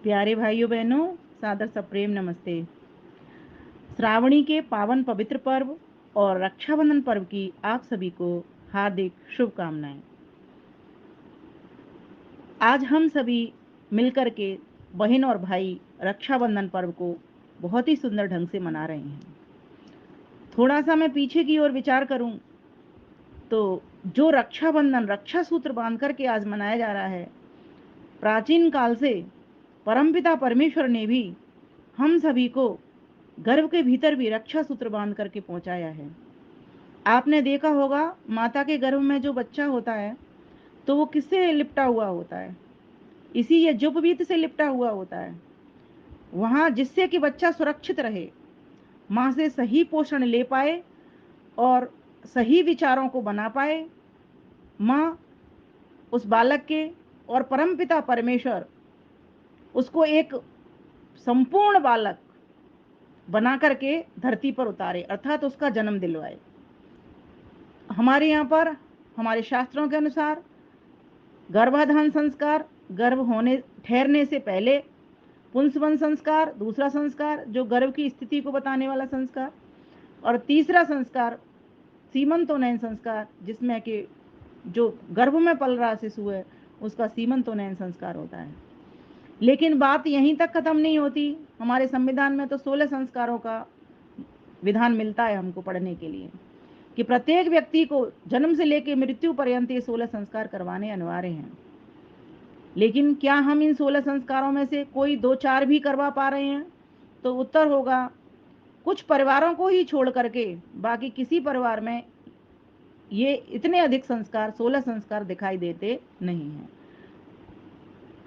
प्यारे भाइयों बहनों, सादर सप्रेम नमस्ते। श्रावणी के पावन पवित्र पर्व और रक्षाबंधन पर्व की आप सभी को हार्दिक शुभकामनाएं। आज हम सभी मिलकर के बहन और भाई रक्षाबंधन पर्व को बहुत ही सुंदर ढंग से मना रहे हैं। थोड़ा सा मैं पीछे की ओर विचार करूं तो जो रक्षाबंधन रक्षा सूत्र बांध करके आज मनाया जा रहा है, प्राचीन काल से परमपिता परमेश्वर ने भी हम सभी को गर्भ के भीतर भी रक्षा सूत्र बांध करके पहुंचाया है। आपने देखा होगा, माता के गर्भ में जो बच्चा होता है तो वो किससे लिपटा हुआ होता है? इसी यज्ञोपवीत से लिपटा हुआ होता है। वहां जिससे कि बच्चा सुरक्षित रहे, माँ से सही पोषण ले पाए और सही विचारों को बना पाए। माँ उस बालक के और परमपिता परमेश्वर उसको एक संपूर्ण बालक बना करके धरती पर उतारे, अर्थात उसका जन्म दिलवाए। हमारे यहाँ पर हमारे शास्त्रों के अनुसार गर्भाधान संस्कार, गर्भ होने ठहरने से पहले पुंसवन संस्कार, दूसरा संस्कार जो गर्भ की स्थिति को बताने वाला संस्कार, और तीसरा संस्कार सीमंतोनयन संस्कार, जिसमें कि जो गर्भ में पल रहा शिशु है उसका सीमंतोनयन संस्कार होता है। लेकिन बात यहीं तक खत्म नहीं होती। हमारे संविधान में तो 16 संस्कारों का विधान मिलता है हमको पढ़ने के लिए कि प्रत्येक व्यक्ति को जन्म से लेकर मृत्यु पर्यंत ये 16 संस्कार करवाने अनिवार्य हैं। लेकिन क्या हम इन 16 संस्कारों में से कोई 2-4 भी करवा पा रहे हैं? तो उत्तर होगा कुछ परिवारों को ही छोड़ करके बाकी किसी परिवार में ये इतने अधिक संस्कार 16 संस्कार दिखाई देते नहीं हैं।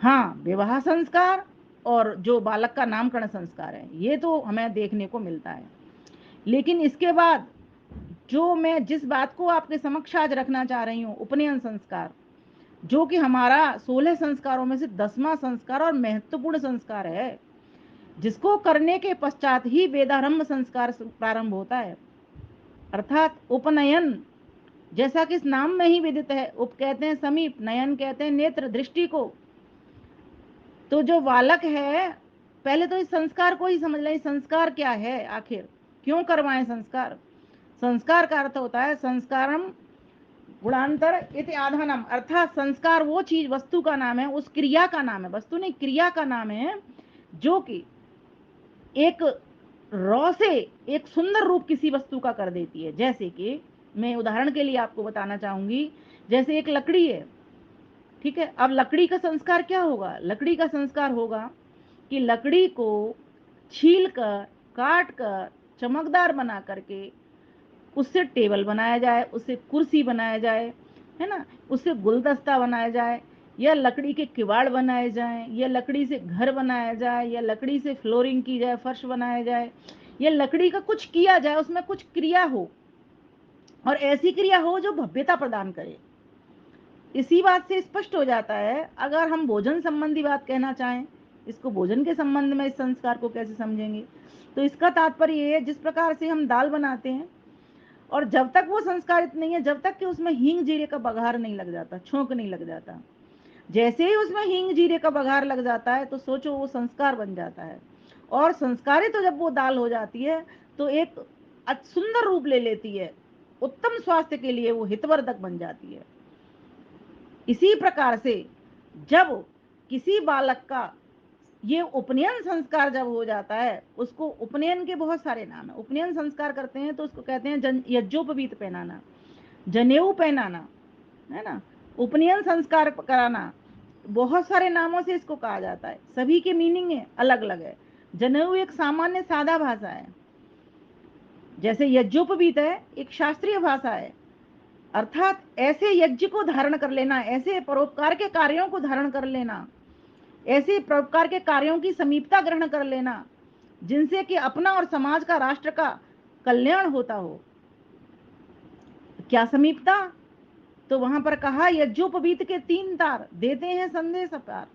हाँ, विवाह संस्कार और जो बालक का नामकरण संस्कार है ये तो हमें देखने को मिलता है। लेकिन इसके बाद जो मैं जिस बात को आपके समक्ष आज रखना चाह रही हूँ, उपनयन संस्कार, जो कि हमारा 16 संस्कारों में से 10वां संस्कार और महत्वपूर्ण संस्कार है, जिसको करने के पश्चात ही वेदारंभ संस्कार प्रारंभ होता है। अर्थात उपनयन, जैसा कि इस नाम में ही विदित है, उप कहते हैं समीप, नयन कहते हैं नेत्र, दृष्टि को। तो जो बालक है, पहले तो इस संस्कार को ही समझ लें। संस्कार क्या है, आखिर क्यों करवाएं संस्कार? संस्कार का अर्थ होता है संस्कारम गुणांतर इति आधानम, अर्थात संस्कार वो चीज, वस्तु का नाम है, उस क्रिया का नाम है, वस्तु नहीं क्रिया का नाम है, जो कि एक रॉ से एक सुंदर रूप किसी वस्तु का कर देती है। जैसे कि मैं उदाहरण के लिए आपको बताना चाहूंगी, जैसे एक लकड़ी है, ठीक है। अब लकड़ी का संस्कार क्या होगा? लकड़ी का संस्कार होगा कि लकड़ी को छील कर, काट कर, चमकदार बना करके उससे टेबल बनाया जाए, उससे कुर्सी बनाया जाए, है ना, उससे गुलदस्ता बनाया जाए, या लकड़ी के किवाड़ बनाए जाएं, या लकड़ी से घर बनाया जाए, या लकड़ी से फ्लोरिंग की जाए, फर्श बनाया जाए, या लकड़ी का कुछ किया जाए, उसमें कुछ क्रिया हो और ऐसी क्रिया हो जो भव्यता प्रदान करे। इसी बात से स्पष्ट हो जाता है, अगर हम भोजन संबंधी बात कहना चाहें, इसको भोजन के संबंध में इस संस्कार को कैसे समझेंगे, तो इसका तात्पर्य ये है, जिस प्रकार से हम दाल बनाते हैं और जब तक वो संस्कारित नहीं है, जब तक कि उसमें हींग जीरे का बघार नहीं लग जाता, छोंक नहीं लग जाता, जैसे ही उसमें हींग जीरे का बघार लग जाता है तो सोचो वो संस्कार बन जाता है। और संस्कारित तो जब वो दाल हो जाती है तो एक सुंदर रूप ले लेती है, उत्तम स्वास्थ्य के लिए वो हितवर्धक बन जाती है। इसी प्रकार से जब किसी बालक का ये उपनयन संस्कार जब हो जाता है, उसको उपनयन के बहुत सारे नाम है। उपनयन संस्कार करते हैं तो उसको कहते हैं यज्ञोपवीत पहनाना, जनेऊ पहनाना, है ना, उपनयन संस्कार कराना, बहुत सारे नामों से इसको कहा जाता है। सभी के मीनिंग है, अलग अलग है। जनेऊ एक सामान्य सादा भाषा है, जैसे यज्ञोपवीत है एक शास्त्रीय भाषा है। अर्थात ऐसे यज्ञ को धारण कर लेना, ऐसे परोपकार के कार्यों को धारण कर लेना, ऐसे परोपकार के कार्यों की समीपता ग्रहण कर लेना जिनसे कि अपना और समाज का, राष्ट्र का कल्याण होता हो। क्या समीपता? तो वहां पर कहा यज्ञोपवीत के 3 तार देते हैं संदेश अपार।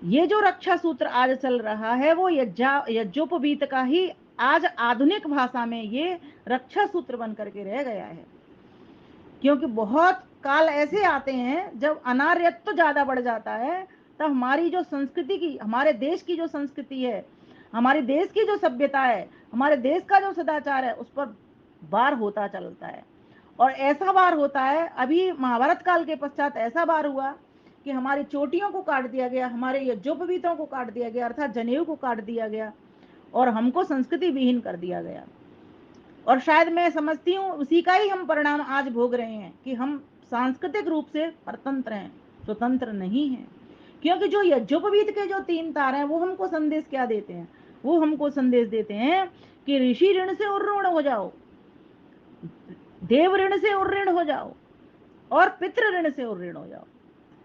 ये जो रक्षा सूत्र आज चल रहा है वो यज्ञोपवीत का ही आज आधुनिक भाषा में ये रक्षा सूत्र बन करके रह गया है। क्योंकि बहुत काल ऐसे आते हैं जब अनार्यत्व तो ज्यादा बढ़ जाता है तब हमारी जो संस्कृति की, हमारे देश की जो संस्कृति है, हमारे देश की जो सभ्यता है, हमारे देश का जो सदाचार है, उस पर वार होता चलता है। और ऐसा वार होता है, अभी महाभारत काल के पश्चात ऐसा वार हुआ कि हमारी चोटियों को काट दिया गया, हमारे यज्ञोपवीतों को काट दिया गया, अर्थात जनेऊ को काट दिया गया और हमको संस्कृति विहीन कर दिया गया। और शायद मैं समझती हूँ उसी का ही हम परिणाम आज भोग रहे हैं कि हम सांस्कृतिक रूप से परतंत्र हैं, स्वतंत्र नहीं हैं। क्योंकि जो यज्ञोपवीत के जो 3 तार हैं वो हमको संदेश क्या देते हैं? वो हमको संदेश देते हैं कि ऋषि ऋण से उर्ऋण हो जाओ, देव ऋण से उर्ऋण हो जाओ और पितृ ऋण से उर्ऋण हो जाओ।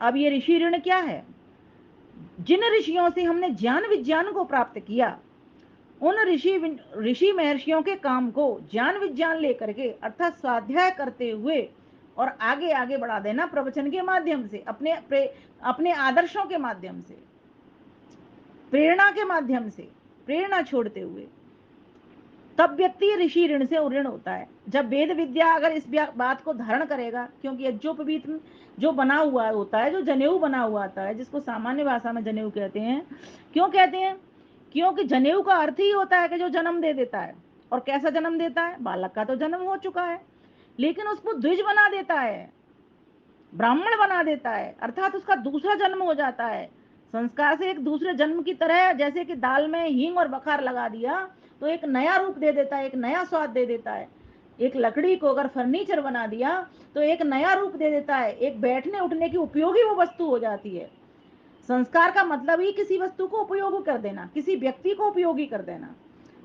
अब ये ऋषि ऋण क्या है? जिन ऋषियों से हमने ज्ञान विज्ञान को प्राप्त किया, उन ऋषि महर्षियों के काम को ज्ञान विज्ञान लेकर के, अर्थात स्वाध्याय करते हुए और आगे आगे बढ़ा देना प्रवचन के माध्यम से, अपने आदर्शों के माध्यम से, प्रेरणा के माध्यम से, प्रेरणा छोड़ते हुए, तब व्यक्ति ऋषि ऋण से उऋण होता है। जब वेद विद्या अगर इस बात को धारण करेगा, क्योंकि यज्ञोपवीत जो बना हुआ होता है, जो जनेऊ बना हुआ आता है, जिसको सामान्य भाषा में जनेऊ कहते हैं। क्यों कहते हैं? क्योंकि जनेऊ का अर्थ ही होता है कि जो जन्म दे देता है। और कैसा जन्म देता है? बालक का तो जन्म हो चुका है, लेकिन उसको द्विज बना देता है, ब्राह्मण बना देता है, अर्थात उसका दूसरा जन्म हो जाता है। संस्कार से एक दूसरे जन्म की तरह, जैसे कि दाल में हींग और बखार लगा दिया तो एक नया रूप दे देता है, एक नया स्वाद दे देता है। एक लकड़ी को अगर फर्नीचर बना दिया तो एक नया रूप दे देता है, एक बैठने उठने की उपयोगी वो वस्तु हो जाती है। संस्कार का मतलब ही किसी वस्तु को उपयोगी कर देना, किसी व्यक्ति को उपयोगी कर देना।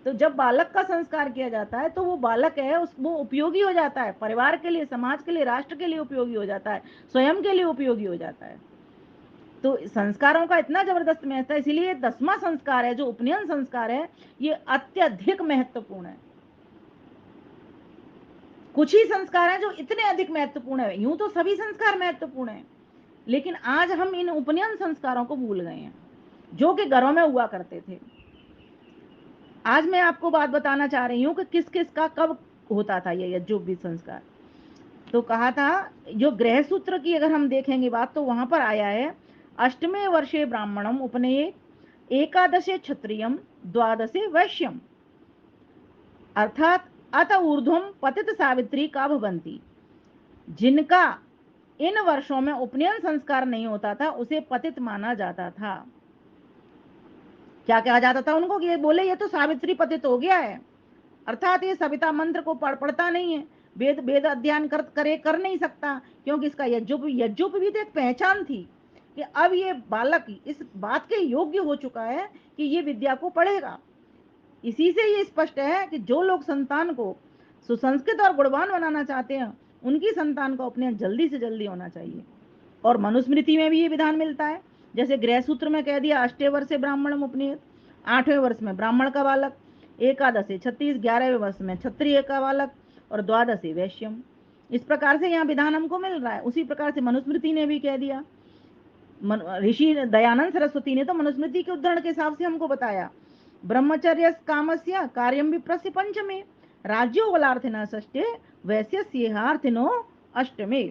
तो जब बालक का संस्कार किया जाता है तो वो बालक है, वो उपयोगी हो जाता है, परिवार के लिए, समाज के लिए, राष्ट्र के लिए उपयोगी हो जाता है, स्वयं के लिए उपयोगी हो जाता है। तो संस्कारों का इतना जबरदस्त महत्व है, इसीलिए 10वां संस्कार है जो उपनयन संस्कार है, ये अत्यधिक महत्वपूर्ण है। कुछ ही संस्कार हैं जो इतने अधिक महत्वपूर्ण है। यूं तो सभी संस्कार महत्वपूर्ण हैं, लेकिन आज हम इन उपनयन संस्कारों को भूल गए हैं, जो कि घरों में हुआ करते थे। आज मैं आपको बात बताना चाह रही हूँ कि किस किस का कब होता था ये यज्ञोपवीत संस्कार। तो कहा था, जो गृह सूत्र की अगर हम देखेंगे बात, तो वहां पर आया है, अष्टमे वर्षे ब्राह्मणम उपनयेत, एकादशे क्षत्रियम, द्वादशे वैश्यम, अर्थात अत ऊर्ध्वम पतित सावित्री का भवंती। जिनका इन वर्षों में उपनयन संस्कार नहीं होता था उसे पतित माना जाता था। क्या कहा जाता था उनको? कि ये बोले ये तो सावित्री पतित हो गया है, अर्थात ये सविता मंत्र को पढ़ता नहीं है, वेद अध्ययन कर नहीं सकता, क्योंकि इसका यज्ञोपवीत एक पहचान थी कि अब ये बालक इस बात के योग्य हो चुका है कि ये विद्या को पढ़ेगा। इसी से ये स्पष्ट है कि जो लोग संतान को सुसंस्कृत और गुणवान बनाना चाहते हैं, उनकी संतान का उपनयन जल्दी से जल्दी होना चाहिए। और मनुस्मृति में भी ये विधान मिलता है, जैसे गृह सूत्र में कह दिया, अष्टे वर्षे ब्राह्मण उपनयेत, 8वें वर्ष में ब्राह्मण का बालक, एकादशे 36, 11वें वर्ष में क्षत्रिय का बालक और द्वादशे वैश्यम। इस प्रकार से यहाँ विधान हमको मिल रहा है। उसी प्रकार से मनुस्मृति ने भी कह दिया। ऋषि दयानंद सरस्वती ने तो मनुस्मृति के उद्धरण के हिसाब से हमको बताया, ब्रह्मचर्य कामस्य कार्यम विप्रस्य पंचमे, राज्यो बलार्थिना षष्ठे, वैश्य स्येहार्थिनो अष्टमे।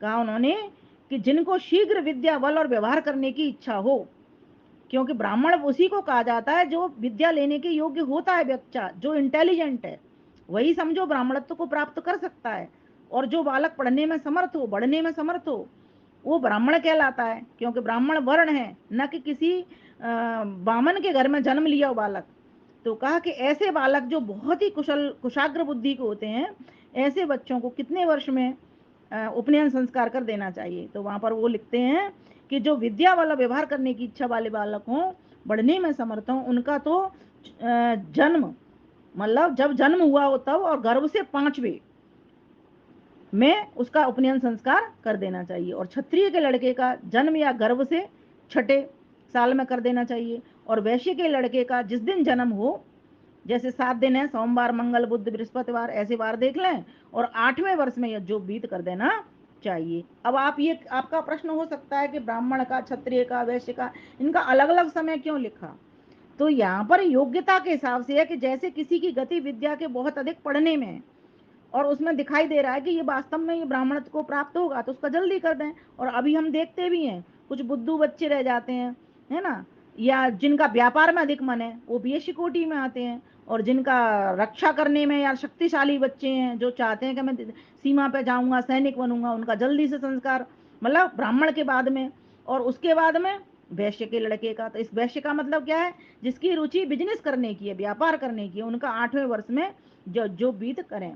कहा उन्होंने कि जिनको शीघ्र विद्या, बल और व्यवहार करने की इच्छा हो, क्योंकि ब्राह्मण उसी को कहा जाता है जो विद्या लेने के योग्य होता है, बच्चा जो इंटेलिजेंट है वही समझो ब्राह्मणत्व को प्राप्त कर सकता है। और जो बालक पढ़ने में समर्थ हो, बढ़ने में समर्थ हो, वो ब्राह्मण कहलाता है, क्योंकि ब्राह्मण वर्ण है, न कि किसी बामन के घर में जन्म लिया हो बालक। तो कहा कि ऐसे बालक जो बहुत ही कुशाग्र बुद्धि के होते हैं, ऐसे बच्चों को कितने वर्ष में उपनयन संस्कार कर देना चाहिए। तो वहां पर वो लिखते हैं कि जो विद्या वाला व्यवहार करने की इच्छा वाले बालक हों, बढ़ने में समर्थ हों, उनका तो जन्म, मतलब जब जन्म हुआ हो तब, और गर्भ से 5वें में उसका उपनयन संस्कार कर देना चाहिए। और क्षत्रिय के लड़के का जन्म या गर्भ से 6ठे साल में कर देना चाहिए। और वैश्य के लड़के का जिस दिन जन्म हो, जैसे 7 दिन है, सोमवार, मंगल, बुध, बृहस्पतिवार, ऐसे वार देख लें, और 8वें वर्ष में यज्ञोपवीत कर देना चाहिए। अब आपका प्रश्न हो सकता है कि ब्राह्मण का, क्षत्रिय का, वैश्य का, इनका अलग अलग समय क्यों लिखा? तो यहाँ पर योग्यता के हिसाब से है कि जैसे किसी की गति विद्या के बहुत अधिक पढ़ने में और उसमें दिखाई दे रहा है कि ये वास्तव में ये ब्राह्मणत्व को प्राप्त होगा, तो उसका जल्दी कर दें। और अभी हम देखते भी हैं कुछ बुद्धू बच्चे रह जाते हैं, है ना, या जिनका व्यापार में अधिक मन है वो बीएससी कोटि में आते हैं, और जिनका रक्षा करने में या शक्तिशाली बच्चे हैं जो चाहते हैं कि मैं सीमा पे जाऊंगा, सैनिक बनूंगा, उनका जल्दी से संस्कार, मतलब ब्राह्मण के बाद में, और उसके बाद में वैश्य के लड़के का। तो इस वैश्य का मतलब क्या है, जिसकी रुचि बिजनेस करने की है, व्यापार करने की है, उनका 8वें वर्ष में जो जो बीत करें।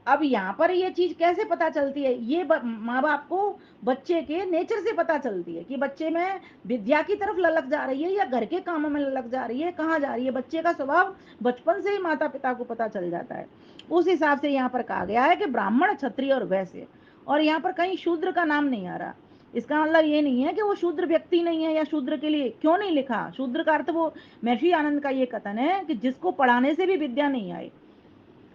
अब यहाँ पर ये चीज कैसे पता चलती है, ये माँ बाप को बच्चे के नेचर से पता चलती है कि बच्चे में विद्या की तरफ ललक जा रही है या घर के कामों में ललक जा रही है, कहाँ जा रही है। बच्चे का स्वभाव बचपन से ही माता पिता को पता चल जाता है। उस हिसाब से यहाँ पर कहा गया है कि ब्राह्मण, क्षत्रिय और वैश्य, और यहाँ पर कहीं शूद्र का नाम नहीं आ रहा। इसका मतलब ये नहीं है कि वो शूद्र व्यक्ति नहीं है, या शूद्र के लिए क्यों नहीं लिखा। शूद्र का अर्थ वो महर्षि आनंद का ये कथन है कि जिसको पढ़ाने से भी विद्या नहीं आए,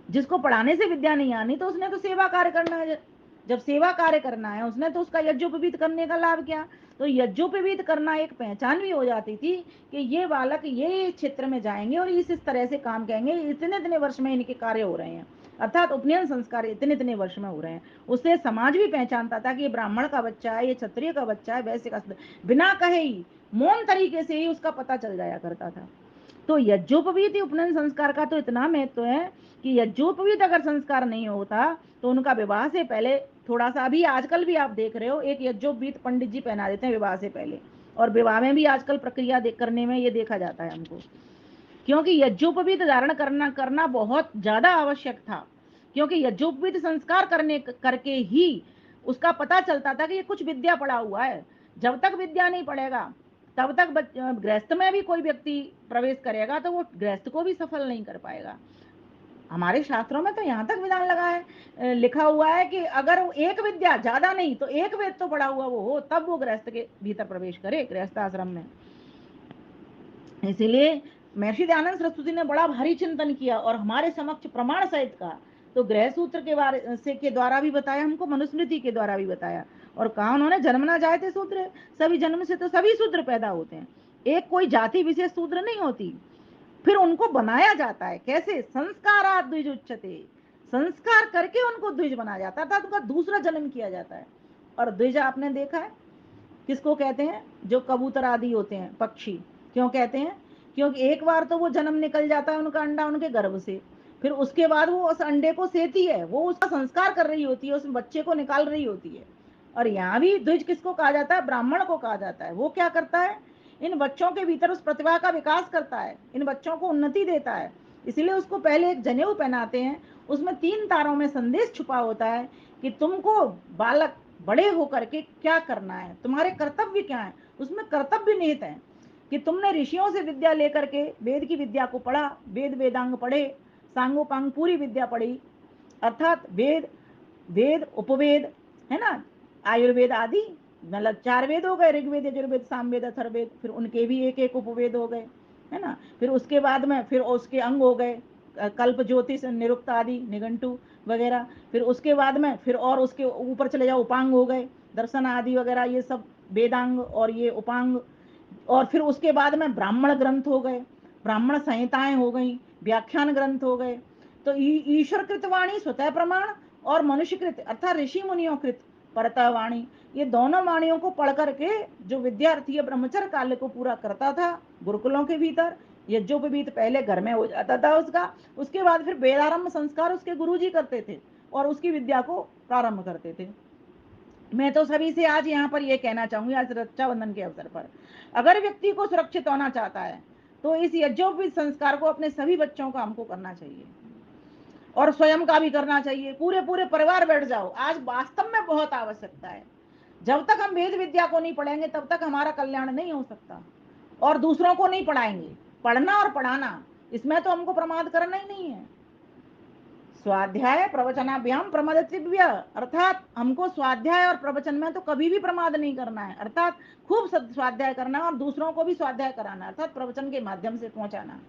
जिसको पढ़ाने से विद्या नहीं आनी तो उसने तो सेवा कार्य करना है। जब सेवा कार्य करना है उसने तो उसका यज्ञोपवीत करने का लाभ क्या। तो यज्ञोपवीत करना एक पहचान भी हो जाती थी कि ये बालक ये क्षेत्र में जाएंगे और इस तरह से काम करेंगे, इतने इतने वर्ष में इनके कार्य हो रहे हैं, अर्थात उपनयन संस्कार इतने इतने वर्ष में हो रहे हैं। उससे समाज भी पहचानता था कि ये ब्राह्मण का बच्चा है, ये क्षत्रिय का बच्चा है, वैसे का, बिना कहे ही मौन तरीके से ही उसका पता चल जाया करता था। तो यज्ञोपवीत उपनयन संस्कार का तो इतना महत्व है कि यज्ञोपवीत अगर संस्कार नहीं होता तो उनका विवाह से पहले, थोड़ा सा अभी आजकल भी आप देख रहे हो, एक यज्ञोपवीत पंडित जी पहना देते हैं विवाह से पहले, और विवाह में भी आजकल प्रक्रिया करने में ये देखा जाता है हमको, क्योंकि यज्ञोपवीत धारण करना बहुत ज्यादा आवश्यक था। क्योंकि यज्ञोपवीत संस्कार करने करके ही उसका पता चलता था कि ये कुछ विद्या पढ़ा हुआ है। जब तक विद्या नहीं पढ़ेगा तब तक गृहस्थ में भी कोई व्यक्ति प्रवेश करेगा तो वो गृहस्थ को भी सफल नहीं कर पाएगा। हमारे शास्त्रों में तो यहाँ तक विधान लगा है, लिखा हुआ है कि अगर एक विद्या, ज्यादा नहीं तो एक वेद तो पढ़ा हुआ वो हो, तब वो गृहस्थ के भीतर प्रवेश करे, गृहस्थ आश्रम में। इसीलिए महर्षि दयानंद सरस्वती ने बड़ा भारी चिंतन किया और हमारे समक्ष प्रमाण सहित का तो गृह सूत्र के बारे से के द्वारा भी बताया हमको, मनुस्मृति के द्वारा भी बताया, और कहा उन्होंने जन्म ना जाए थे शूद्र, सभी जन्म से तो सभी शूद्र पैदा होते हैं, एक कोई जाति विशेष शूद्र नहीं होती। फिर उनको बनाया जाता है कैसे, संस्कारात द्विज उच्चते, संस्कार करके उनको द्विज बनाया जाता है, उनका दूसरा जन्म किया जाता है। और द्विज आपने देखा है किसको कहते हैं, जो कबूतर आदि होते हैं, पक्षी। क्यों कहते हैं, क्योंकि एक बार तो वो जन्म निकल जाता है उनका अंडा उनके गर्भ से, फिर उसके बाद वो उस अंडे को सेती है, वो उसका संस्कार कर रही होती है, उस बच्चे को निकाल रही होती है। और यहाँ भी द्विज किसको कहा जाता है, ब्राह्मण को कहा जाता है। वो क्या करता है, इन बच्चों के भीतर उस प्रतिभा का विकास करता है, इन बच्चों को उन्नति देता है। इसलिए उसको पहले एक जनेऊ पहनाते हैं, उसमें 3 तारों में संदेश छुपा होता है कि तुमको बालक बड़े होकर के क्या करना है, तुम्हारे कर्तव्य क्या है। उसमें कर्तव्य निहित है कि तुमने ऋषियों से विद्या लेकर के वेद की विद्या को पढ़ा, वेद वेदांग पढ़े, सांगोपांग पूरी विद्या पढ़ी, अर्थात वेद, वेद उपवेद, है ना, आयुर्वेद आदि, मतलब 4 वेद हो गए, ऋग्वेद यजुर्वेद सामवेद अथर्ववेद, फिर उनके भी एक एक उपवेद हो गए, है ना। फिर उसके बाद में फिर उसके अंग हो गए, कल्प ज्योतिष निरुक्त आदि निघंटू वगैरह। फिर उसके बाद में फिर और उसके ऊपर चले जाओ, उपांग हो गए, दर्शन आदि वगैरह, ये सब वेदांग और ये उपांग। और फिर उसके बाद में ब्राह्मण ग्रंथ हो गए, ब्राह्मण संहिताएं हो गई, व्याख्यान ग्रंथ हो गए। तो ईश्वर कृत वाणी स्वतः प्रमाण और मनुष्यकृत अर्थात ऋषि मुनियों कृत परतः वाणी, ये दोनों वाणियों को पढ़ करके जो विद्यार्थी ब्रह्मचर्य काल को पूरा करता था गुरुकुलों के भीतर, यज्ञोपवीत पहले घर में हो जाता था उसका, उसके बाद फिर वेदारंभ संस्कार उसके गुरुजी करते थे और उसकी विद्या को प्रारंभ करते थे। मैं तो सभी से आज यहाँ पर यह कहना चाहूंगी, आज रक्षाबंधन के अवसर पर, अगर व्यक्ति को सुरक्षित होना चाहता है तो इस यज्ञोपवीत संस्कार को अपने सभी बच्चों का हमको करना चाहिए और स्वयं का भी करना चाहिए। पूरे पूरे परिवार बैठ जाओ, आज वास्तव में बहुत आवश्यकता है। जब तक हम वेद विद्या को नहीं पढ़ेंगे तब तक हमारा कल्याण नहीं हो सकता, और दूसरों को नहीं पढ़ाएंगे। पढ़ना और पढ़ाना, इसमें तो हमको प्रमाद करना ही नहीं है। स्वाध्याय प्रवचनाभ्याम प्रमदतिव्य, अर्थात हमको स्वाध्याय और प्रवचन में तो कभी भी प्रमाद नहीं करना है, अर्थात खूब स्वाध्याय करना और दूसरों को भी स्वाध्याय कराना, अर्थात प्रवचन के माध्यम से पहुंचाना।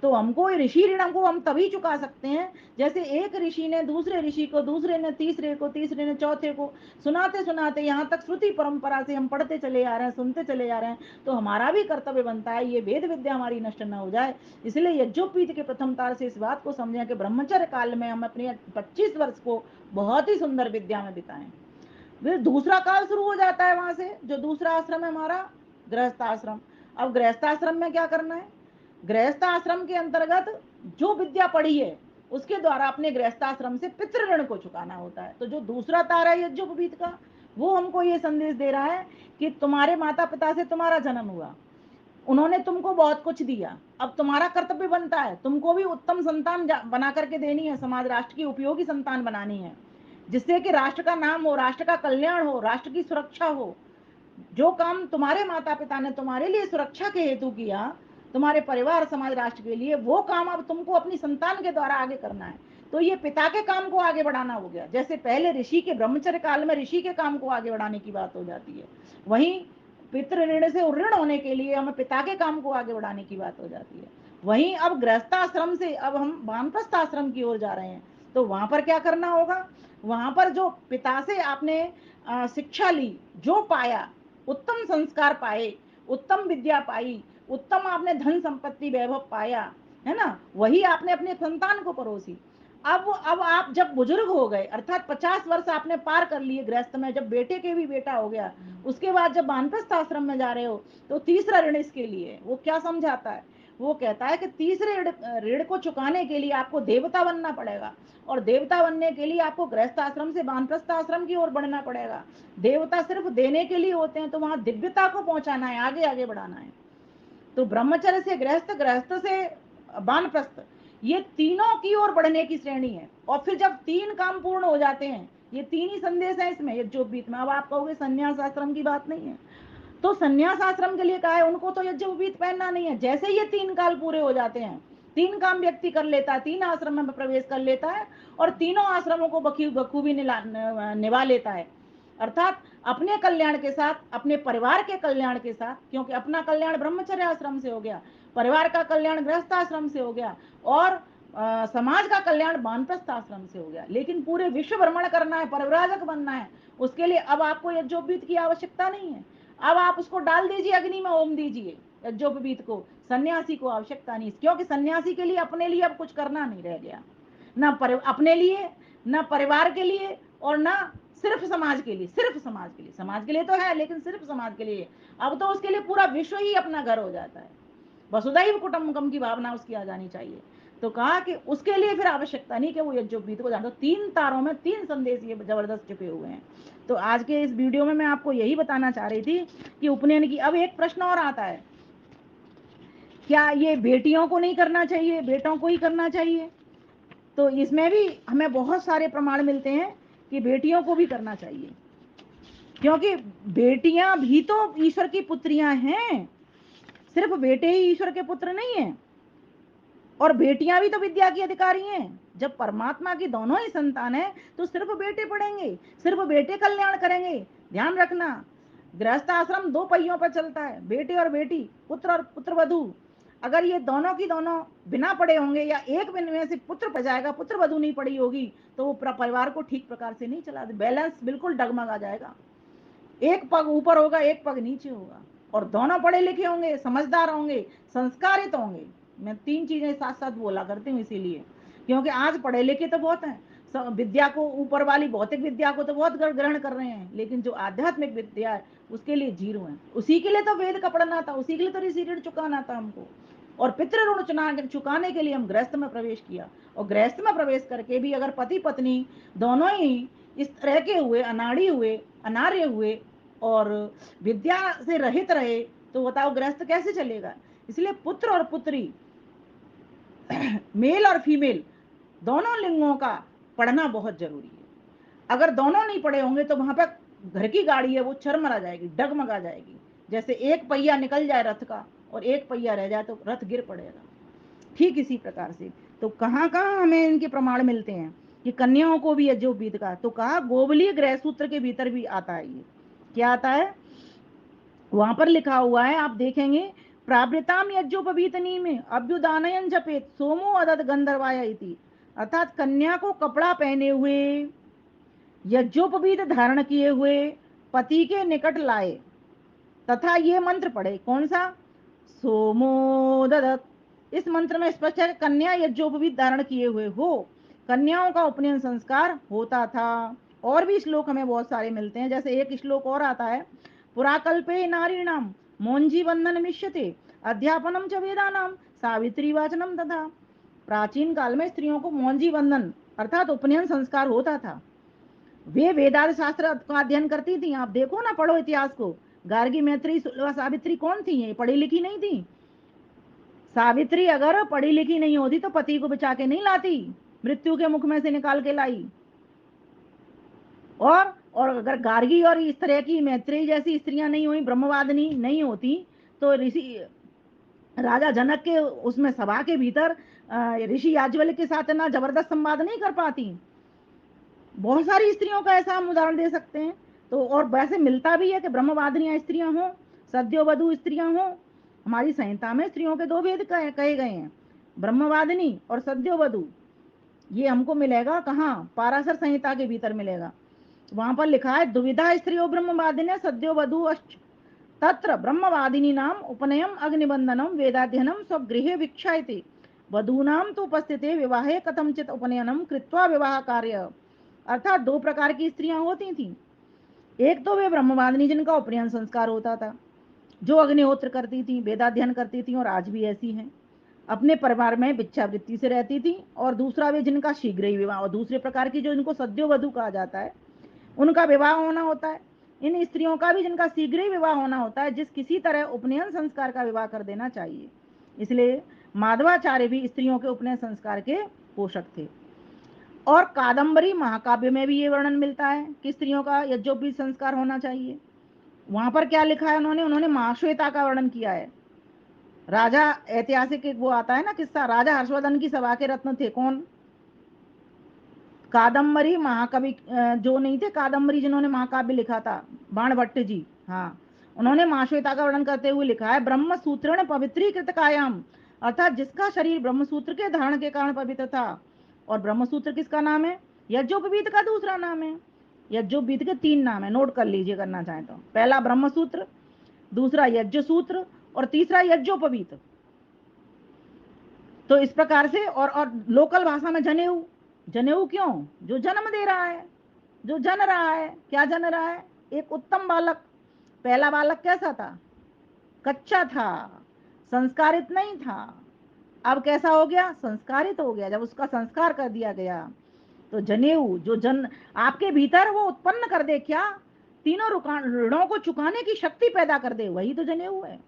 तो हमको ऋषि ऋण को हम तभी चुका सकते हैं जैसे एक ऋषि ने दूसरे ऋषि को, दूसरे ने तीसरे को, तीसरे ने चौथे को, सुनाते सुनाते यहाँ तक श्रुति परंपरा से हम पढ़ते चले आ रहे हैं, सुनते चले जा रहे हैं। तो हमारा भी कर्तव्य बनता है ये वेद विद्या हमारी नष्ट न हो जाए। इसलिए यज्ञोपवीत के प्रथम तार से इस बात को समझें कि ब्रह्मचर्य काल में हम अपने 25 वर्ष को बहुत ही सुंदर विद्या में बिताएं। फिर दूसरा काल शुरू हो जाता है वहां से, जो दूसरा आश्रम है हमारा गृहस्थ आश्रम। अब गृहस्थ आश्रम में क्या करना है, गृहस्थ आश्रम के अंतर्गत जो विद्या पढ़ी है उसके द्वारा अपने गृहस्थ आश्रम से पितृ ऋण को चुकाना होता है। तो जो दूसरा तारा है यज्ञोपवीत का, वो हमको ये संदेश दे रहा है कि तुम्हारे माता पिता से तुम्हारा जन्म हुआ, उन्होंने तुमको बहुत कुछ दिया, अब तुम्हारा कर्तव्य बनता है तुमको भी उत्तम संतान बना करके देनी है, समाज राष्ट्र की उपयोगी संतान बनानी है, जिससे कि राष्ट्र का नाम हो, राष्ट्र का कल्याण हो, राष्ट्र की सुरक्षा हो। जो काम तुम्हारे माता पिता ने तुम्हारे लिए सुरक्षा के हेतु किया, तुम्हारे परिवार समाज राष्ट्र के लिए, वो काम अब तुमको अपनी संतान के द्वारा आगे करना है। तो ये पिता के काम को आगे बढ़ाना हो गया। जैसे पहले ऋषि के ब्रह्मचर्य काल में ऋषि के काम को आगे बढ़ाने की बात हो जाती है, वहीं पितृ ऋण से उऋण होने के लिए हमें पिता के काम को आगे बढ़ाने की बात हो जाती है। वहीं अब गृहस्थाश्रम से अब हम वानप्रस्थ आश्रम की ओर जा रहे हैं, तो वहां पर क्या करना होगा, वहां पर जो पिता से आपने शिक्षा ली, जो पाया, उत्तम संस्कार पाए, उत्तम विद्या पाई, उत्तम आपने धन संपत्ति वैभव पाया, है ना, वही आपने अपने संतान को परोसी। अब आप जब बुजुर्ग हो गए, अर्थात 50 वर्ष आपने पार कर लिए गृहस्थ में, जब बेटे के भी बेटा हो गया, उसके बाद जब वानप्रस्थ आश्रम में जा रहे हो, तो तीसरा ऋण इसके लिए वो क्या समझाता है, वो कहता है कि तीसरे ऋण को चुकाने के लिए आपको देवता बनना पड़ेगा, और देवता बनने के लिए आपको गृहस्थ आश्रम से वानप्रस्थ आश्रम की ओर बढ़ना पड़ेगा। देवता सिर्फ देने के लिए होते हैं, तो वहां दिव्यता को पहुंचाना है, आगे आगे बढ़ाना है। तो ब्रह्मचर्य से गृहस्थ, गृहस्थ से वानप्रस्थ, ये तीनों की ओर बढ़ने की श्रेणी है। और फिर जब तीन काम पूर्ण हो जाते हैं, ये तीन ही संदेश है इसमें यज्ञोपवीत में। अब आप कहोगे संन्यास आश्रम की बात नहीं है, तो संन्यास आश्रम के लिए कहा है, उनको तो यज्ञोपवीत पहनना नहीं है। जैसे ये तीन काल पूरे हो जाते हैं, तीन काम व्यक्ति कर लेता है, तीन आश्रम में प्रवेश कर लेता है, और तीनों आश्रमों को बखूबी निभा लेता है, अर्थात अपने कल्याण के साथ, अपने परिवार के कल्याण के साथ, क्योंकि अपना कल्याण ब्रह्मचर्य आश्रम से हो गया, परिवार का कल्याण गृहस्थ आश्रम से हो गया, और समाज का कल्याण वानप्रस्थ आश्रम से हो गया। लेकिन पूरे विश्व भ्रमण करना है, परिव्राजक बनना है, उसके लिए अब आपको यज्ञोपवीत की आवश्यकता नहीं है। अब आप उसको डाल दीजिए अग्नि में, ओम दीजिए यज्ञोपवीत को। सन्यासी को आवश्यकता नहीं, क्योंकि सन्यासी के लिए अपने लिए अब कुछ करना नहीं रह गया, ना अपने लिए, ना परिवार के लिए, और ना सिर्फ समाज के लिए। सिर्फ समाज के लिए, समाज के लिए तो है लेकिन सिर्फ समाज के लिए। अब तो उसके लिए पूरा विश्व ही अपना घर हो जाता है, वसुधैव कुटुंबकम की भावना उसकी आ जानी चाहिए। तो कहा कि उसके लिए फिर आवश्यकता नहीं कि वो यज्ञोपवीत को जानो। तीन तारों में तीन संदेश ये जबरदस्त छुपे हुए हैं। तो आज के इस वीडियो में मैं आपको यही बताना चाह रही थी कि उपनयन की। अब एक प्रश्न और आता है, क्या ये बेटियों को नहीं करना चाहिए, बेटों को ही करना चाहिए? तो इसमें भी हमें बहुत सारे प्रमाण मिलते हैं कि बेटियों को भी करना चाहिए, क्योंकि बेटियां भी तो ईश्वर की पुत्रियां हैं, सिर्फ बेटे ही ईश्वर के पुत्र नहीं हैं, और बेटियां भी तो विद्या की अधिकारी हैं। जब परमात्मा की दोनों ही संतान है, तो सिर्फ बेटे पढ़ेंगे, सिर्फ बेटे कल्याण करेंगे? ध्यान रखना, गृहस्थ आश्रम दो पहियों पर चलता है, बेटे और बेटी, पुत्र और पुत्र वधु। अगर ये दोनों की दोनों बिना पढ़े होंगे, या एक में से पुत्र पढ़ जाएगा, पुत्र वधु नहीं पढ़ी होगी, तो वो परिवार को ठीक प्रकार से नहीं चला, बैलेंस बिल्कुल डगमगा जाएगा। एक पग ऊपर होगा, एक पग नीचे होगा। और दोनों पढ़े लिखे होंगे, समझदार होंगे, संस्कारित होंगे। मैं तीन चीजें साथ साथ बोला करती हूँ इसीलिए, क्योंकि आज पढ़े लिखे तो बहुत हैं, विद्या को, ऊपर वाली भौतिक विद्या को तो बहुत ग्रहण कर रहे हैं, लेकिन जो आध्यात्मिक विद्या है उसके लिए जीरो है। उसी के लिए तो वेद का पढ़ना था, उसी के लिए तो ऋषि ऋण चुकाना था हमको, और पितृ ऋण चुकाने के लिए हम गृहस्थ में प्रवेश किया। और गृहस्थ में प्रवेश करके भी अगर पति पत्नी दोनों ही इस तरह के हुए, अनाड़ी हुए, अनार्य हुए, और विद्या से रहित रहे, तो बताओ गृहस्थ कैसे चलेगा? इसलिए पुत्र और पुत्री, मेल और फीमेल, दोनों लिंगों का पढ़ना बहुत जरूरी है। अगर दोनों नहीं पढ़े होंगे तो वहां पर घर की गाड़ी है वो चरमरा जाएगी, डगमगा जाएगी। जैसे एक पहिया निकल जाए रथ का और एक पहिया रह जाए तो रथ गिर पड़ेगा, ठीक इसी प्रकार से। तो कहाँ कहाँ हमें इनके प्रमाण मिलते हैं कि कन्याओं को भी यज्ञोपवीत का, तो कहा गोवलीय गृह सूत्र के भीतर भी आता है। ये क्या आता है, वहां पर लिखा हुआ है, आप देखेंगे, प्रावृताम यज्ञोपवीतनी में अभ्युदानयन जपेत सोमो अदत गंधर्वाय इति, अर्थात कन्या को कपड़ा पहने हुए, यज्ञोपवीत धारण किए हुए पति के निकट लाए, तथा ये मंत्र पढ़े। कौन सा? सोमो ददत। इस मंत्र में स्पष्ट है कि कन्या यज्ञोपवीत धारण किए हुए हो, कन्याओं का उपनयन संस्कार होता था। और भी श्लोक हमें बहुत सारे मिलते हैं। जैसे एक श्लोक और आता है, पुराकल्पे नारीणाम मोंजी बंधन मिष्यते अध्यापनम च वेदानाम सावित्री वाचनम तथा। प्राचीन काल में स्त्रियों को मौंजी बंधन अर्थात उपनयन संस्कार होता था। वे वेदांत शास्त्र का अध्ययन करती थी। आप देखो ना, पढ़ो इतिहास को, गार्गी, मैत्री, सुलभा, सावित्री कौन थी? ये पढ़ी लिखी नहीं थी। सावित्री अगर पढ़ी लिखी नहीं होती तो पति को बचा के नहीं लाती, मृत्यु के मुख में से निकाल के लाई। और अगर गार्गी और इस तरह की मैत्री जैसी स्त्रियां नहीं हुई, ब्रह्मवादिनी नहीं होती, तो ऋषि राजा जनक के उसमें सभा के भीतर ऋषि याज्ञवल्क्य के साथ ना जबरदस्त संवाद नहीं कर पाती। बहुत सारी स्त्रियों का ऐसा हम उदाहरण दे सकते हैं। तो और वैसे मिलता भी है कि ब्रह्मवादिनी स्त्रियां हों, सद्योवधू स्त्रियां हों। हमारी संहिता में स्त्रियों के दो भेद कहे गए हैं, ब्रह्मवादिनी और सद्योवधू। ये हमको मिलेगा कहाँ? पाराशर संहिता के भीतर मिलेगा। वहां पर लिखा है, दुविधा स्त्रियो ब्रह्मवादिनी सद्योवधू तत्र ब्रह्मवादिनी नाम उपनयम अग्निबंधनम वेदाध्ययनम स्वगृहे वीक्षायते वधूनाम तो उपस्थिते विवाहे कथमचित उपनयनम कृत्वा विवाह कार्य। अर्थात दो प्रकार की स्त्रियां होती थी। एक तो वे ब्रह्मवादिनी जिनका उपनयन संस्कार होता था, जो अग्निहोत्र करती थी, वेदाध्ययन करती थी, और आज भी ऐसी हैं, अपने परिवार में भिक्षावृत्ति से रहती थी। और दूसरा वे जिनका शीघ्र ही विवाह, और दूसरे प्रकार की जो इनको सद्योवधू कहा जाता है, उनका विवाह होना होता है। इन स्त्रियों का भी जिनका शीघ्र ही विवाह होना होता है, जिस किसी तरह उपनयन संस्कार का विवाह कर देना चाहिए। इसलिए माधवाचार्य भी स्त्रियों के उपनयन संस्कार के पोषक थे। और कादम्बरी महाकाव्य में भी ये वर्णन मिलता है कि स्त्रियों का यज्ञोपवीत संस्कार होना चाहिए। वहां पर क्या लिखा है उन्होंने महाश्वेता का वर्णन किया है। राजा, ऐतिहासिक एक वो आता है ना किस्सा, राजा हर्षवर्धन की सभा के रत्न थे कौन? कादम्बरी महाकवि, जो नहीं थे कादम्बरी जिन्होंने महाकाव्य लिखा था, बाणभट्ट जी। हाँ, उन्होंने महाश्वेता का वर्णन करते हुए लिखा है, ब्रह्म सूत्रण पवित्रीकृत कायाम, अर्थात जिसका शरीर ब्रह्मसूत्र के धारण के कारण पवित्र था। और ब्रह्मसूत्र किसका नाम है? यज्ञोपवीत का दूसरा नाम है। यज्ञोपवीत के तीन नाम है, नोट कर लीजिए करना चाहें तो। पहला ब्रह्मसूत्र, दूसरा यज्ञ सूत्र, और तीसरा यज्ञोपवीत। तो इस प्रकार से, और लोकल भाषा में जनेऊ। जनेऊ क्यों? जो जन्म दे रहा है, जो जन रहा है। क्या जन रहा है? एक उत्तम बालक। पहला बालक कैसा था? कच्चा था, संस्कारित नहीं था। अब कैसा हो गया? संस्कारित हो गया। जब उसका संस्कार कर दिया गया, तो जनेऊ जो जन आपके भीतर वो उत्पन्न कर दे, क्या? तीनों ऋणों को चुकाने की शक्ति पैदा कर दे, वही तो जनेऊ है।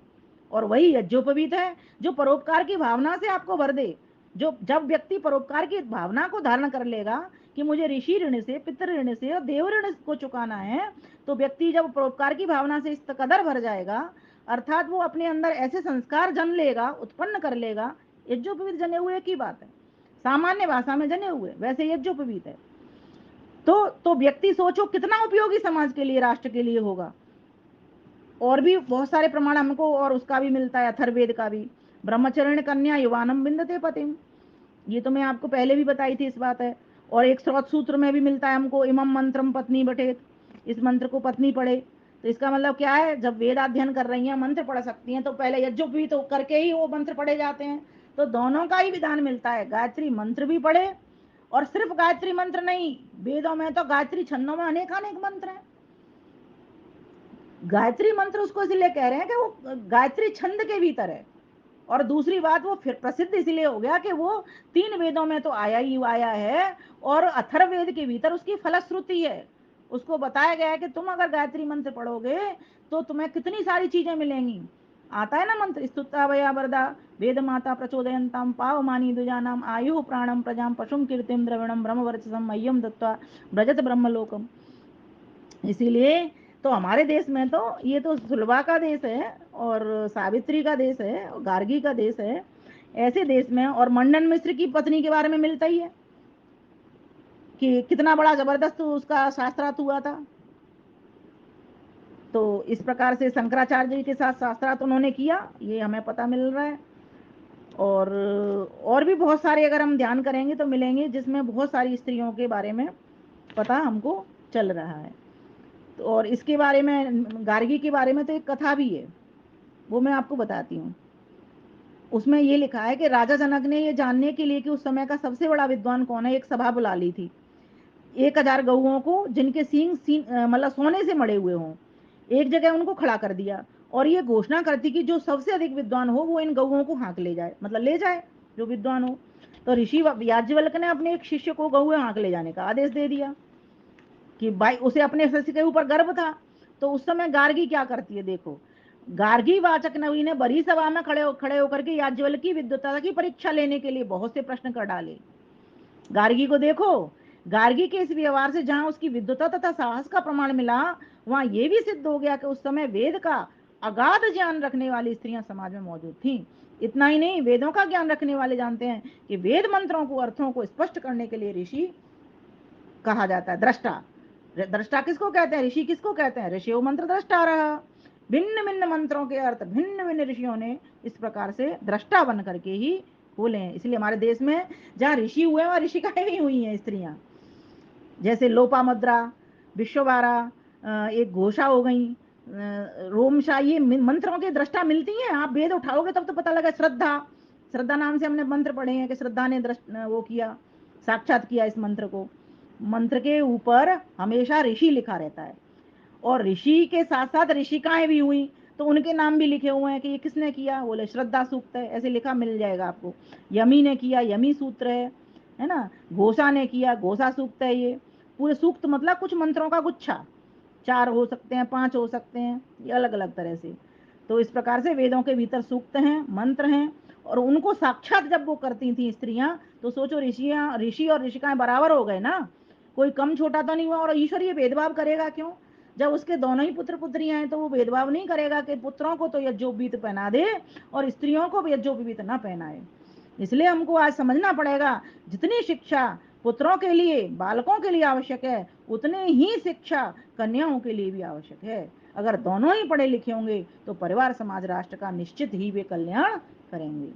और वही यज्ञोपवीत है, जो परोपकार की भावना से आपको भर दे। जो जब व्यक्ति परोपकार की भावना को धारण कर लेगा कि मुझे ऋषि ऋण से, पितृ ऋण से और देव ऋण को चुकाना है, तो व्यक्ति जब परोपकार की भावना से इस कदर भर जाएगा, अर्थात वो अपने अंदर ऐसे संस्कार जन लेगा, उत्पन्न कर लेगा। यज्ञोपवीत जने हुए की बात है, सामान्य भाषा में जने हुए, वैसे यज्ञोपवीत है। तो व्यक्ति सोचो कितना उपयोगी समाज के लिए, राष्ट्र के लिए होगा। और भी बहुत सारे प्रमाण हमको और उसका भी मिलता है, अथर्ववेद का भी। ब्रह्मचरण कन्या युवानम बिंदते पतिम, ये तो मैं आपको पहले भी बताई थी इस बात है। और एक स्रोत सूत्र में भी मिलता है हमको, इमम मंत्रम पत्नी बटेत, इस मंत्र को पत्नी पढ़े। तो इसका मतलब क्या है? जब वेद अध्ययन कर रही हैं, मंत्र पढ़ सकती हैं, तो पहले यज्ञोपवीत तो करके ही वो मंत्र पढ़े जाते हैं। तो दोनों का ही विधान मिलता है, गायत्री मंत्र भी पढ़े। और सिर्फ गायत्री मंत्र नहीं, वेदों में तो गायत्री छंदों में अनेक मंत्र हैं। गायत्री मंत्र उसको इसलिए कह रहे हैं कि वो गायत्री छंद के भीतर है। और दूसरी बात, वो फिर प्रसिद्ध इसलिए हो गया कि वो तीन वेदों में तो आया ही आया है, और अथर्ववेद के भीतर उसकी फलश्रुति है। उसको बताया गया है कि तुम अगर गायत्री मंत्र पढ़ोगे तो तुम्हें कितनी सारी चीजें मिलेंगी। आता है ना मंत्र, स्तुता वया वरदा वेद माता प्रचोदयंताम पावमानी दुजानाम आयु प्राणम प्रजाम पशुम कीर्तिम द्रविणम ब्रह्मवर्चसम मह्यम दत्वा ब्रजत ब्रह्मलोकम। इसीलिए तो हमारे देश में तो ये तो सुलभा का देश है, और सावित्री का देश है, और गार्गी का देश है। ऐसे देश में और मंडन मिश्र की पत्नी के बारे में मिलता ही है कि कितना बड़ा जबरदस्त उसका शास्त्रार्थ हुआ था। तो इस प्रकार से शंकराचार्य जी के साथ शास्त्रार्थ उन्होंने किया, ये हमें पता मिल रहा है। और भी बहुत सारे अगर हम ध्यान करेंगे तो मिलेंगे, जिसमें बहुत सारी स्त्रियों के बारे में पता हमको चल रहा है। तो और इसके बारे में, गार्गी के बारे में तो एक कथा भी है, वो मैं आपको बताती हूँ। उसमें ये लिखा है कि राजा जनक ने ये जानने के लिए कि उस समय का सबसे बड़ा विद्वान कौन है, एक सभा बुला ली थी। 1000 गऊओं को जिनके सींग मतलब सोने से मड़े हुए हों, एक जगह उनको खड़ा कर दिया और ये घोषणा करती कि जो सबसे अधिक विद्वान हो वो इन गऊओं को हाँक ले जाए, मतलब ले जाए जो विद्वान हो। तो ऋषि याज्ञवल्क्य ने अपने एक शिष्य को गऊ हाँक ले जाने का आदेश दे दिया कि भाई उसे अपने शिष्य के ऊपर गर्व था। तो उस समय गार्गी क्या करती है देखो, गार्गी वाचक नवी ने बड़ी सभा में खड़े होकर के याज्ञवल्क्य की विद्वता की परीक्षा लेने के लिए बहुत से प्रश्न कर डाले। गार्गी को देखो, गार्गी के इस व्यवहार से जहां उसकी विद्वता तथा साहस का प्रमाण मिला, वहां यह भी सिद्ध हो गया कि उस समय वेद का अगाध ज्ञान रखने वाली स्त्रियां समाज में मौजूद थीं। इतना ही नहीं, वेदों का ज्ञान रखने वाले जानते हैं कि वेद मंत्रों को अर्थों को स्पष्ट करने के लिए ऋषि कहा जाता है, दृष्टा। दृष्टा किसको कहते हैं, ऋषि किसको कहते हैं, ऋषि मंत्र दृष्टा रहा। भिन्न भिन्न मंत्रों के अर्थ भिन्न भिन्न ऋषियों ने इस प्रकार से दृष्टा बन करके ही बोले हैं। इसलिए हमारे देश में जहाँ ऋषि हुए हैं वहाँ ऋषिकाएं भी हुई हैं स्त्रियां, जैसे लोपामुद्रा, विश्ववारा, एक घोषा हो गई, रोमशा, ये मंत्रों के दृष्टा मिलती हैं। आप वेद उठाओगे तब तो पता लगा। श्रद्धा, श्रद्धा नाम से हमने मंत्र पढ़े हैं कि श्रद्धा ने वो किया, साक्षात किया इस मंत्र को। मंत्र के ऊपर हमेशा ऋषि लिखा रहता है और ऋषि के साथ साथ ऋषिकाएं भी हुई, तो उनके नाम भी लिखे हुए हैं कि ये किसने किया, बोले श्रद्धा सूक्त है, ऐसे लिखा मिल जाएगा आपको। यमी ने किया, यमी सूत्र है ना। घोषा ने किया, घोषा सूक्त है। ये पूरे सूक्त मतलब कुछ मंत्रों का गुच्छा, 4 हो सकते हैं, 5 हो सकते हैं, ये अलग अलग तरह से। तो इस प्रकार से वेदों के भीतर सूक्त हैं, मंत्र हैं, और उनको साक्षात जब वो करती थी स्त्रियां, तो सोचो ऋषि और ऋषिकाएं बराबर हो गए ना, कोई कम छोटा तो नहीं हुआ। और ईश्वर ये भेदभाव करेगा क्यों, जब उसके दोनों ही पुत्र पुत्रियां हैं तो वो भेदभाव नहीं करेगा कि पुत्रों को तो यज्ञोपवीत पहना दे और स्त्रियों को भी यज्ञोपवीत ना पहनाए। इसलिए हमको आज समझना पड़ेगा, जितनी शिक्षा पुत्रों के लिए, बालकों के लिए आवश्यक है, उतनी ही शिक्षा कन्याओं के लिए भी आवश्यक है। अगर दोनों ही पढ़े लिखे होंगे तो परिवार, समाज, राष्ट्र का निश्चित ही वे कल्याण करेंगे।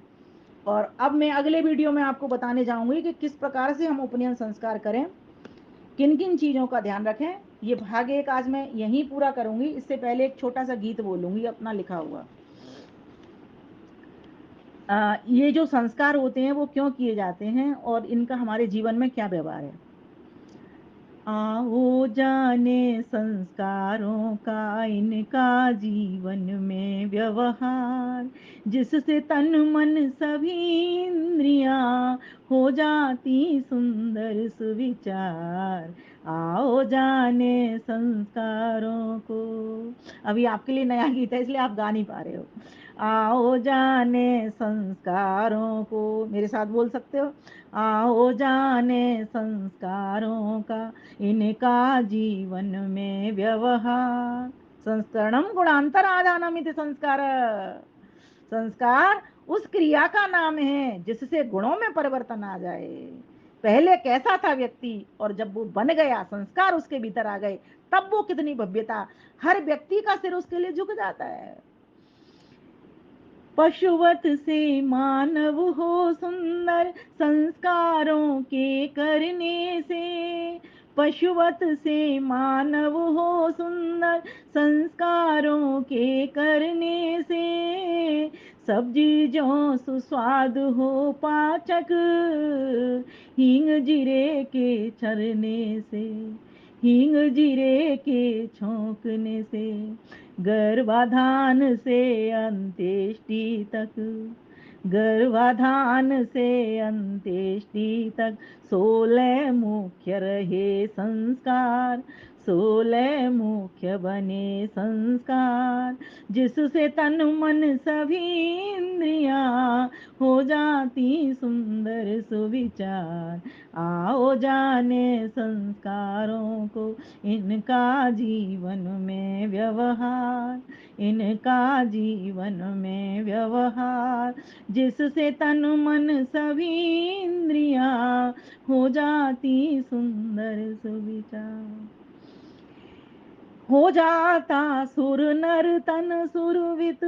और अब मैं अगले वीडियो में आपको बताने जाऊंगी कि किस प्रकार से हम उपनयन संस्कार करें, किन किन चीजों का ध्यान रखें। ये भाग 1 आज मैं यहीं पूरा करूंगी। इससे पहले एक छोटा सा गीत बोलूंगी अपना लिखा हुआ। ये जो संस्कार होते हैं वो क्यों किए जाते हैं और इनका हमारे जीवन में क्या व्यवहार है। आओ जाने संस्कारों का इनका जीवन में व्यवहार, जिससे तन मन सभी इंद्रियां हो जाती सुंदर सुविचार। आओ जाने संस्कारों को। अभी आपके लिए नया गीत है इसलिए आप गा नहीं पा रहे हो। आओ जाने संस्कारों को, मेरे साथ बोल सकते हो। आओ जाने संस्कारों का इनका जीवन में व्यवहार। संस्करणम गुणांतर आधानमिति संस्कार। संस्कार उस क्रिया का नाम है जिससे गुणों में परिवर्तन आ जाए। पहले कैसा था व्यक्ति और जब वो बन गया, संस्कार उसके भीतर आ गए, तब वो कितनी भव्यता, हर व्यक्ति का सिर उसके लिए झुक जाता है। पशुवत से मानव हो सुंदर संस्कारों के करने से। पशुवत से मानव हो सुंदर संस्कारों के करने से। सब्जी जो सुस्वाद हो पाचक, हींग जीरे के चरने से। हींग जीरे के छोंकने से। गर्भाधान से अंत्येष्टि तक, गर्भाधान से अंत्येष्टि तक 16 मुख्य रहे संस्कार। 16 मुख्य बने संस्कार, जिससे तन मन सभी इंद्रियां हो जाती सुंदर सुविचार। आओ जाने संस्कारों को इनका जीवन में व्यवहार। इनका जीवन में व्यवहार, जिससे तन मन सभी इंद्रियां हो जाती सुंदर सुविचार। हो जाता सुर नर तन सुरवित।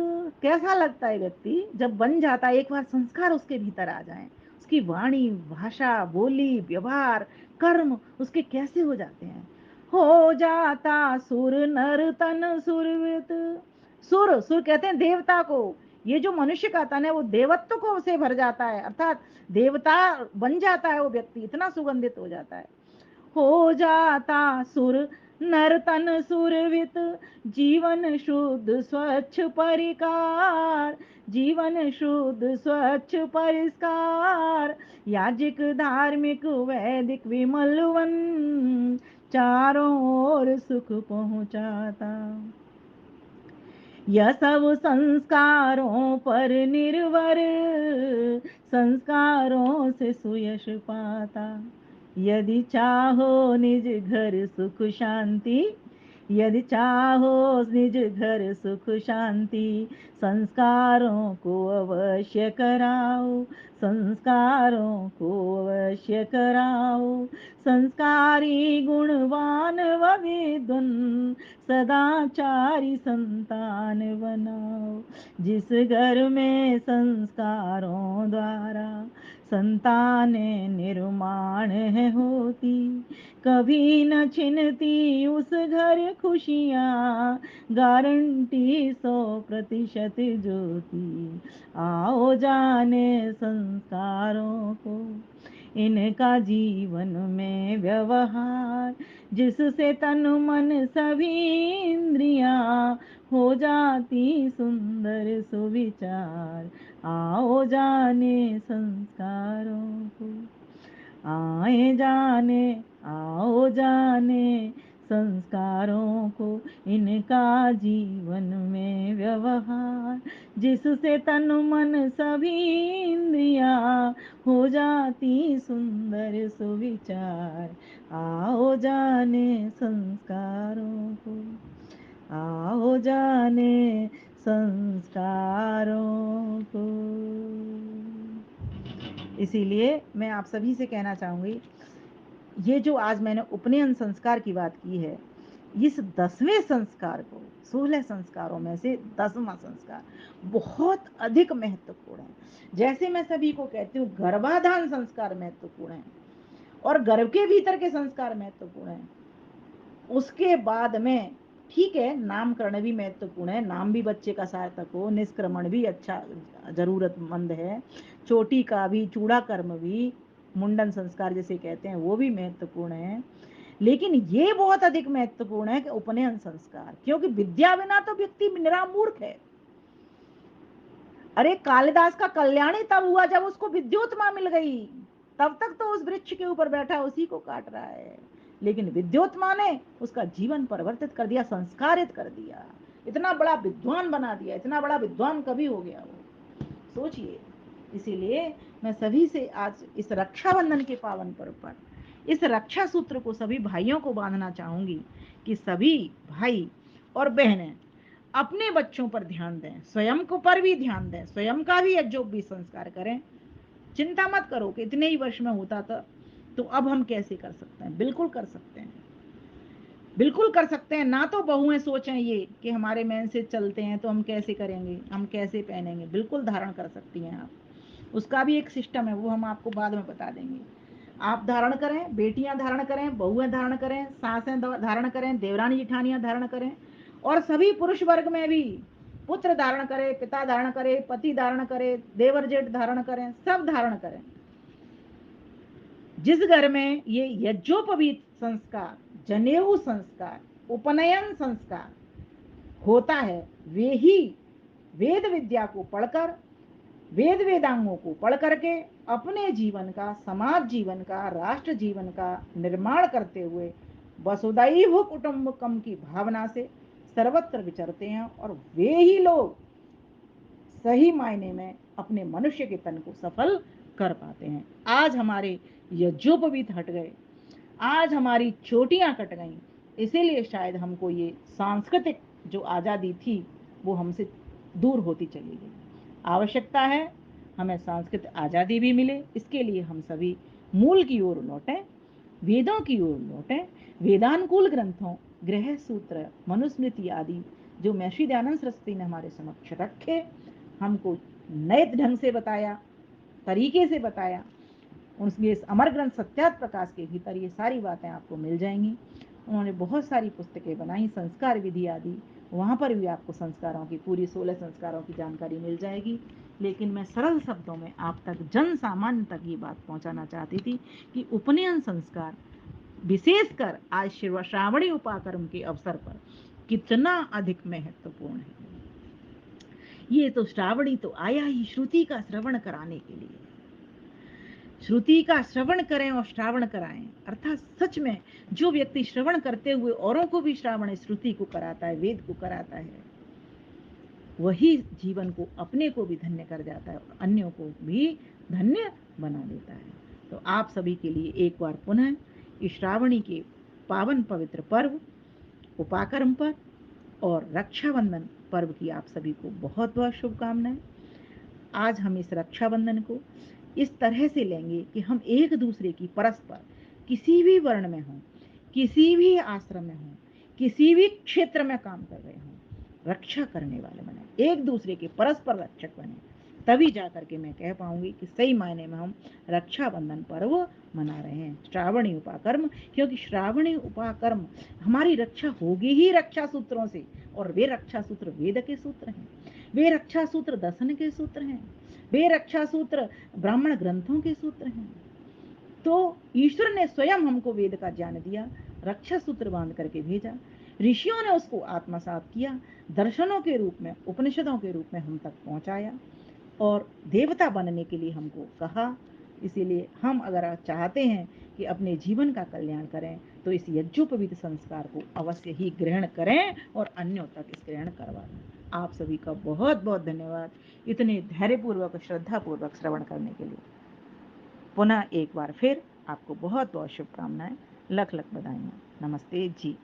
कैसा लगता है व्यक्ति जब बन जाता है, एक बार संस्कार उसके भीतर आ जाए, उसकी वाणी, भाषा, बोली, व्यवहार, कर्म उसके कैसे हो जाते हैं। हो जाता सुर नर तन सुरवित। सुर, सुर कहते हैं देवता को। ये जो मनुष्य का तन है वो देवत्व को से भर जाता है, अर्थात देवता बन जाता है वो व्यक्ति, इतना सुगंधित हो जाता है। हो जाता सुर नर तन सुरवित, जीवन शुद्ध स्वच्छ परिकार, जीवन शुद्ध स्वच्छ परिष्कार, याजिक धार्मिक वैदिक विमल वन, चारों ओर सुख पहुंचाता। यह सब संस्कारों पर निर्भर, संस्कारों से सुयश पाता। यदि चाहो निज घर सुख शांति, यदि चाहो निज घर सुख शांति, संस्कारों को अवश्य कराओ, संस्कारों को अवश्य कराओ। संस्कारी गुणवान व विद्वान, सदाचारी संतान बनाओ। जिस घर में संस्कारों द्वारा संतानें निर्माण है होती, कभी न छिनती उस घर खुशियाँ, गारंटी 100% ज्योति। आओ जाने संस्कारों को, इनका जीवन में व्यवहार, जिससे तन मन सभी इंद्रियां हो जाती सुंदर सुविचार। आओ जाने संस्कारों को, आए जाने, आओ जाने संस्कारों को, इनका जीवन में व्यवहार, जिससे तन मन सभी इंद्रियां हो जाती सुंदर सुविचार। आओ जाने संस्कारों को, आओ जाने संस्कारों को। इसीलिए मैं आप सभी से कहना चाहूंगी, ये जो आज मैंने उपनयन संस्कार की बात की है, इस 10वें संस्कार को, 16 संस्कारों में से 10वां संस्कार बहुत अधिक महत्वपूर्ण है। जैसे मैं सभी को कहती हूँ गर्भाधान संस्कार महत्वपूर्ण है और गर्भ के भीतर के संस्कार महत्वपूर्ण है, उसके बाद में ठीक है नामकरण भी महत्वपूर्ण है, नाम भी बच्चे का सार्थक हो, निष्क्रमण भी अच्छा जरूरतमंद है, चोटी का भी, चूड़ा कर्म भी, मुंडन संस्कार जिसे कहते हैं वो भी महत्वपूर्ण है। लेकिन ये बहुत अधिक महत्वपूर्ण है कि उपनयन संस्कार, क्योंकि विद्या बिना तो व्यक्ति निरामूर्ख है। अरे कालिदास का कल्याणी तब हुआ जब उसको विद्योत्मा मिल गई, तब तक तो उस वृक्ष के ऊपर बैठा उसी को काट रहा है, लेकिन विद्योत्मा ने उसका जीवन परिवर्तित कर दिया, संस्कारित कर दिया, इतना बड़ा विद्वान बना दिया, इतना बड़ा विद्वान कभी हो गया वो, सोचिए। इसीलिए मैं सभी से आज इस रक्षाबंधन के पावन पर्व पर इस रक्षा सूत्र को सभी भाइयों को बांधना चाहूंगी कि सभी भाई और बहनें अपने बच्चों पर ध्यान दें, स्वयं को पर भी ध्यान दें, स्वयं का भी जो भी संस्कार करें। चिंता मत करो कि इतने ही वर्ष में होता था तो अब हम कैसे कर सकते हैं, बिल्कुल कर सकते हैं, बिल्कुल कर सकते हैं। ना तो बहुएं सोचें ये कि हमारे मेन से चलते हैं तो हम कैसे करेंगे, हम कैसे पहनेंगे, बिल्कुल धारण कर सकती हैं आप, उसका भी एक सिस्टम है, वो हम आपको बाद में बता देंगे। आप धारण करें, बेटियां धारण करें, बहुएं धारण करें, सासें धारण करें, देवरानी जिठानियां धारण करें, और सभी पुरुष वर्ग में भी पुत्र धारण करे, पिता धारण करे, पति धारण करे, देवर जेठ धारण करें, सब धारण करें। जिस घर में ये यज्ञोपवीत संस्कार, जनेऊ संस्कार, उपनयन संस्कार होता है, वे ही वेद विद्या को पढ़कर, वेद वेदांगों को पढ़ करके अपने जीवन का, समाज जीवन का, राष्ट्र जीवन का निर्माण करते हुए वसुदैव कुटुंबकम की भावना से सर्वत्र विचरते हैं, और वे ही लोग सही मायने में अपने मनुष्य के तन को सफल कर पाते हैं। आज हमारे यज्ञोपवीत हट गए, आज हमारी चोटियां कट गईं, इसीलिए शायद हमको ये सांस्कृतिक जो आज़ादी थी वो हमसे दूर होती चली गई। आवश्यकता है हमें सांस्कृतिक आज़ादी भी मिले, इसके लिए हम सभी मूल की ओर लौटें, वेदों की ओर लौटें, वेदानुकूल ग्रंथों, गृह सूत्र, मनुस्मृति आदि जो महर्षि दयानंद सरस्वती ने हमारे समक्ष रखे, हमको नए ढंग से बताया, तरीके से बताया, उनके अमर ग्रंथ सत्यार्थ प्रकाश के भीतर ये सारी बातें आपको मिल जाएंगी। उन्होंने बहुत सारी पुस्तकें बनाई, संस्कार विधि आदि, वहाँ पर भी आपको संस्कारों की पूरी 16 संस्कारों की जानकारी मिल जाएगी। लेकिन मैं सरल शब्दों में आप तक, जन सामान्य तक ये बात पहुँचाना चाहती थी कि उपनयन संस्कार विशेषकर आज श्रावणी उपाकर्म के अवसर पर कितना अधिक महत्वपूर्ण है। ये तो श्रावणी तो आया ही श्रुति का श्रवण कराने के लिए। श्रुति का श्रवण करें और श्रावण कराएं, अर्थात सच में जो व्यक्ति श्रवण करते हुए औरों को भी श्रावण श्रुति को कराता है, वेद को कराता है, वही जीवन को अपने को भी धन्य कर जाता है और अन्यों को भी धन्य बना देता है। तो आप सभी के लिए एक बार पुनः इस श्रावणी के पावन पवित्र पर्व उपाकर्म पर और रक्षाबंधन पर्व की आप सभी को बहुत बहुत शुभकामनाएं। आज हम इस रक्षाबंधन को इस तरह से लेंगे कि हम एक दूसरे की परस्पर किसी भी वर्ण में हों, किसी भी आश्रम में हों, किसी भी क्षेत्र में काम कर रहे हों, रक्षा करने वाले बने, एक दूसरे के परस्पर रक्षक बने, तभी जाकर के मैं कह पाऊंगी कि सही मायने में हम रक्षाबंधन पर्व मना रहे हैं, श्रावणी उपाकर्म। क्योंकि श्रावणी उपाकर्म हमारी रक्षा होगी ही रक्षा सूत्रों से, और वे रक्षा सूत्र वेद के सूत्र हैं, वे रक्षा सूत्र दर्शन के सूत्र हैं, वे रक्षा सूत्र ब्राह्मण ग्रंथों के सूत्र हैं। तो ईश्वर ने स्वयं हमको वेद का ज्ञान दिया, रक्षा सूत्र बांध करके भेजा, ऋषियों ने उसको आत्मसात किया, दर्शनों के रूप में, उपनिषदों के रूप में हम तक पहुंचाया और देवता बनने के लिए हमको कहा। इसीलिए हम अगर चाहते हैं कि अपने जीवन का कल्याण करें तो इस यज्ञोपवीत संस्कार को अवश्य ही ग्रहण करें और अन्यों तक इस ग्रहण करवा दें। आप सभी का बहुत बहुत धन्यवाद इतने धैर्यपूर्वक श्रद्धापूर्वक श्रवण करने के लिए। पुनः एक बार फिर आपको बहुत बहुत शुभकामनाएं, लख लख बधाइयाँ। नमस्ते जी।